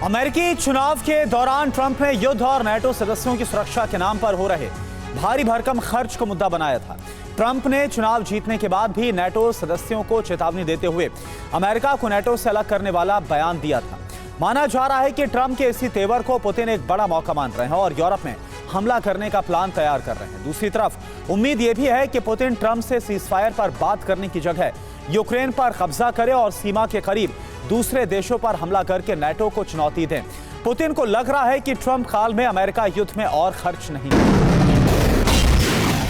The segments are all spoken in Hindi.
अमेरिकी चुनाव के दौरान ट्रंप ने युद्ध और नेटो सदस्यों की सुरक्षा के नाम पर हो रहे भारी भरकम खर्च को मुद्दा बनाया था। ट्रंप ने चुनाव जीतने के बाद भी नेटो सदस्यों को चेतावनी देते हुए अमेरिका को नेटो से अलग करने वाला बयान दिया था। माना जा रहा है कि ट्रंप के इसी तेवर को पुतिन एक बड़ा मौका मान रहे हैं और यूरोप में हमला करने का प्लान तैयार कर रहे हैं। दूसरी तरफ उम्मीद यह भी है कि पुतिन ट्रंप से सीजफायर पर बात करने की जगह यूक्रेन पर कब्जा करे और सीमा के करीब दूसरे देशों पर हमला करके नेटो को चुनौती दें। पुतिन को लग रहा है कि ट्रंप काल में अमेरिका युद्ध में और खर्च नहीं।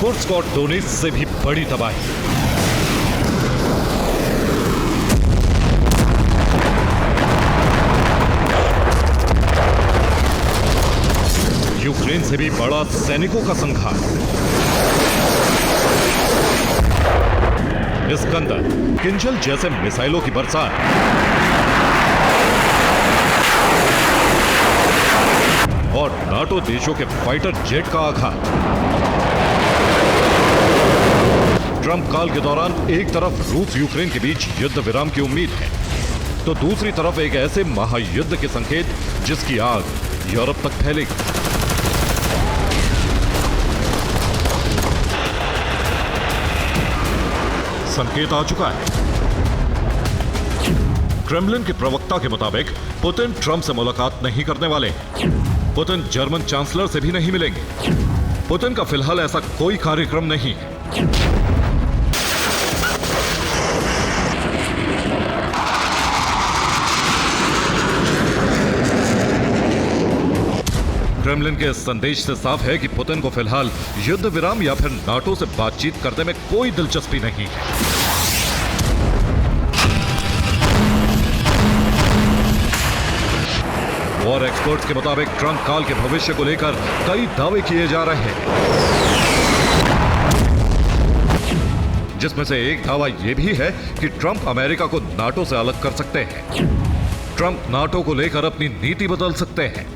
कुर्स्क और डोनेट्स्क से भी बड़ी तबाही। यूक्रेन से भी बड़ा सैनिकों का संघार। इस्कंदर, किंजल जैसे मिसाइलों की बरसात। और नाटो देशों के फाइटर जेट का आघात। ट्रंप काल के दौरान एक तरफ रूस यूक्रेन के बीच युद्ध विराम की उम्मीद है, तो दूसरी तरफ एक ऐसे महायुद्ध के संकेत जिसकी आग यूरोप तक फैलेगी। संकेत आ चुका है। क्रेमलिन के प्रवक्ता के मुताबिक पुतिन ट्रंप से मुलाकात नहीं करने वाले हैं। पुतिन जर्मन चांसलर से भी नहीं मिलेंगे। पुतिन का फिलहाल ऐसा कोई कार्यक्रम नहीं है। क्रेमलिन के इस संदेश से साफ है कि पुतिन को फिलहाल युद्ध विराम या फिर नाटो से बातचीत करने में कोई दिलचस्पी नहीं है। वॉर एक्सपर्ट्स के मुताबिक ट्रंप काल के भविष्य को लेकर कई दावे किए जा रहे हैं, जिसमें से एक दावा यह भी है कि ट्रंप अमेरिका को नाटो से अलग कर सकते हैं। ट्रंप नाटो को लेकर अपनी नीति बदल सकते हैं।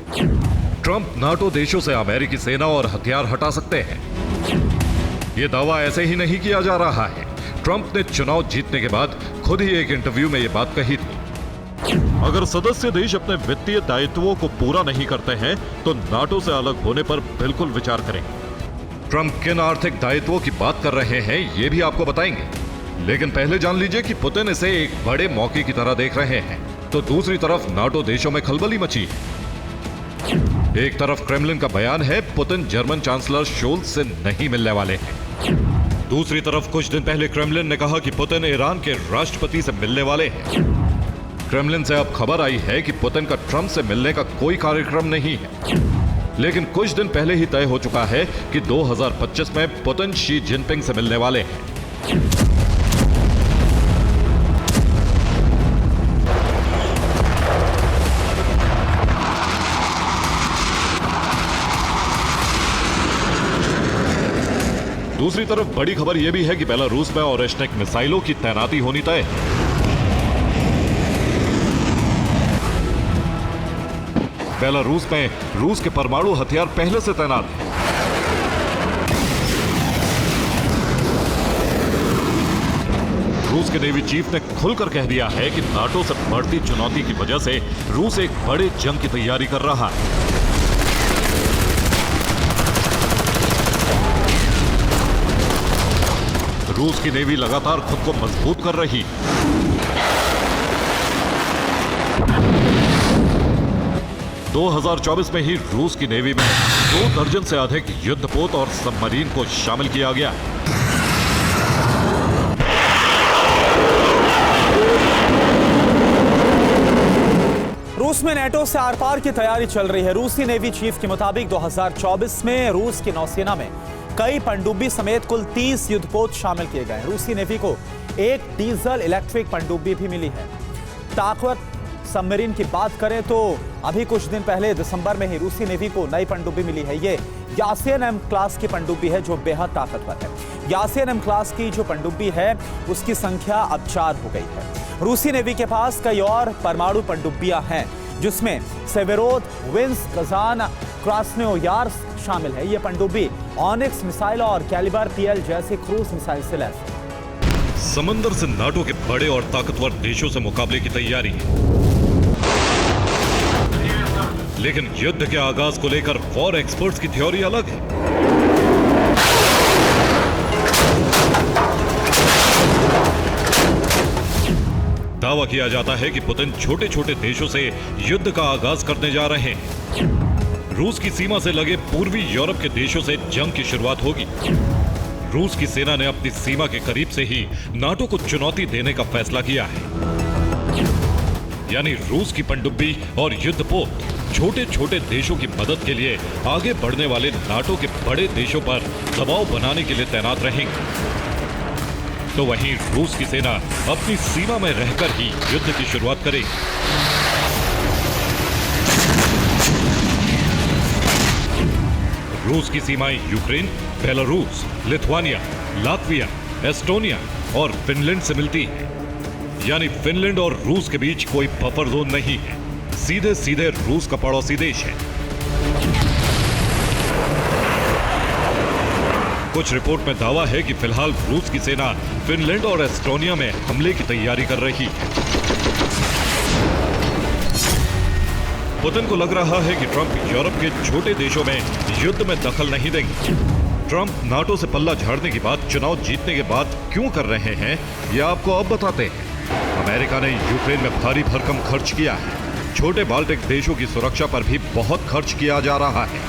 ट्रंप नाटो देशों से अमेरिकी सेना और हथियार हटा सकते हैं। यह दावा ऐसे ही नहीं किया जा रहा है। ट्रंप ने चुनाव जीतने के बाद खुद ही एक इंटरव्यू में यह बात कही थी। अगर सदस्य देश अपने वित्तीय दायित्वों को पूरा नहीं करते हैं तो नाटो से अलग होने पर बिल्कुल विचार करें। ट्रंप किन आर्थिक दायित्वों की बात कर रहे हैं यह भी आपको बताएंगे, लेकिन पहले जान लीजिए कि पुतिन इसे एक बड़े मौके की तरह देख रहे हैं, तो दूसरी तरफ नाटो देशों में खलबली मची है। एक तरफ क्रेमलिन का बयान है पुतिन जर्मन चांसलर शोल्ज से नहीं मिलने वाले हैं। दूसरी तरफ कुछ दिन पहले क्रेमलिन ने कहा कि पुतिन ईरान के राष्ट्रपति से मिलने वाले हैं। क्रेमलिन से अब खबर आई है कि पुतिन का ट्रंप से मिलने का कोई कार्यक्रम नहीं है, लेकिन कुछ दिन पहले ही तय हो चुका है कि 2025 में पुतिन शी जिनपिंग से मिलने वाले हैं। दूसरी तरफ बड़ी खबर यह भी है कि बेलारूस में ओरेश्निक मिसाइलों की तैनाती होनी तय है। बेलारूस में रूस के परमाणु हथियार पहले से तैनात हैं। रूस के नेवी चीफ ने खुलकर कह दिया है कि नाटो से बढ़ती चुनौती की वजह से रूस एक बड़े जंग की तैयारी कर रहा है। रूस की नेवी लगातार खुद को मजबूत कर रही है। दो 2024 में ही रूस की नेवी में 2 दर्जन से अधिक युद्धपोत और सबमरीन को शामिल किया गया। रूस में नेटो से आर पार की तैयारी चल रही है। रूसी नेवी चीफ के मुताबिक 2024 में रूस की नौसेना में कई पनडुब्बी समेत कुल 30 युद्धपोत शामिल किए गए। रूसी नेवी को एक डीजल इलेक्ट्रिक पनडुब्बी भी मिली है। ताकत सबमरीन की बात करें तो अभी कुछ दिन पहले दिसंबर में ही रूसी नेवी को नई पनडुब्बी मिली है। ये यासिन एम क्लास की पनडुब्बी है जो बेहद ताकतवर है। यासिन एम क्लास की जो पनडुब्बी है उसकी संख्या अब 4 हो गई है। रूसी नेवी के पास कई और परमाणु पनडुब्बियां हैं, जिसमें सेवेरोद, विंस, कजान, क्रास्नोयार्स्क शामिल है। ये पनडुब्बी ऑनिक्स मिसाइल और कैलिबर PL जैसे क्रूज मिसाइल से लैस है। समंदर से नाटो के बड़े और ताकतवर देशों से मुकाबले की तैयारी। लेकिन युद्ध के आगाज को लेकर वॉर एक्सपर्ट्स की थ्योरी अलग है। दावा किया जाता है कि पुतिन छोटे छोटे देशों से युद्ध का आगाज करने जा रहे हैं। रूस की सीमा से लगे पूर्वी यूरोप के देशों से जंग की शुरुआत होगी। रूस की सेना ने अपनी सीमा के करीब से ही नाटो को चुनौती देने का फैसला किया है। यानी रूस की पनडुब्बी और युद्धपोत छोटे छोटे देशों की मदद के लिए आगे बढ़ने वाले नाटो के बड़े देशों पर दबाव बनाने के लिए तैनात रहेंगे। तो वहीं रूस की सेना अपनी सीमा में रहकर ही युद्ध की शुरुआत करेगी। रूस की सीमाएं Ukraine, Belarus, Lithuania, Latvia, Estonia और फिनलैंड से मिलती है। यानी फिनलैंड और रूस के बीच कोई बफर जोन नहीं है, सीधे सीधे रूस का पड़ोसी देश है। कुछ रिपोर्ट में दावा है कि फिलहाल रूस की सेना फिनलैंड और एस्टोनिया में हमले की तैयारी कर रही है। पुतिन को लग रहा है कि ट्रंप यूरोप के छोटे देशों में युद्ध में दखल नहीं देंगे। ट्रंप नाटो से पल्ला झाड़ने की बात चुनाव जीतने के बाद क्यों कर रहे हैं, यह आपको अब बताते हैं। अमेरिका ने यूक्रेन में भारी भरकम खर्च किया है। छोटे बाल्टिक देशों की सुरक्षा पर भी बहुत खर्च किया जा रहा है।